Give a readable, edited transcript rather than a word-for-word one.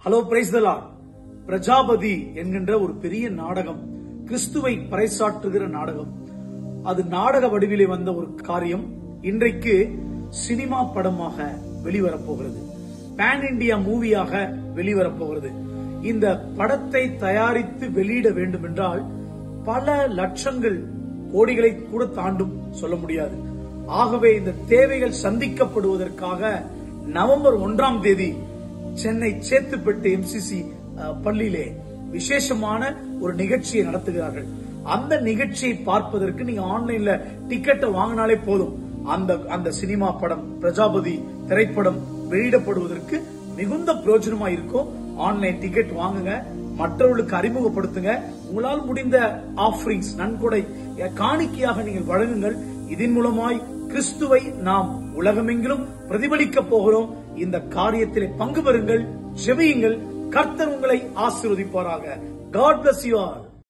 Hello, praise the Lord. Prajapati என்கின்ற ஒரு பெரிய நாடகம், கிறிஸ்துவை பறைசாற்றுகிற நாடகம். அது நாடக வடிவிலே வந்த ஒரு காரியம் இன்றைக்கு சினிமா படமாக வெளிவரப்போகிறது. பேன் இண்டியா மூவியாக வெளிவரப்போகிறது. இந்த படத்தை தயாரித்து வெளியிட வேண்டும் என்றால் பல லட்சங்கள், கோடிகளை கூட தாண்டும், சொல்ல முடியாது. ஆகவே இந்த தேவைகள் சந்திக்கப்படுவதற்காக நவம்பர் 1ஆம் தேதி சென்னை சேத்துப்பட்டு MCC பள்ளியிலே விசேஷமான ஒரு நிகழ்ச்சியை நடத்துகிறார்கள். அந்த நிகழ்ச்சியை பார்ப்பதற்கு நீங்க ஆன்லைன்ல டிக்கெட்டை வாங்கினாலே போதும். அந்த சினிமா படம், பிரஜாபதி திரைப்படம் வெளியிடப்படுவதற்கு மிகுந்த பிரயோஜனமா இருக்கும். ஆன்லைன் டிக்கெட் வாங்குங்க, மற்றவர்களுக்கு அறிமுகப்படுத்துங்க. உங்களால் முடிந்த ஆஃபரிங்ஸ், நன்கொடை, காணிக்கையாக நீங்கள் வழங்குங்கள். இதன் மூலமாய் கிறிஸ்துவை நாம் உலகமெங்கிலும் பிரதிபலிக்க போகிறோம். இந்த காரியத்திலே பங்கு பெறுங்கள், ஜெபியுங்கள். கர்த்தர் உங்களை ஆசீர்வதிப்பாராக. God bless you all.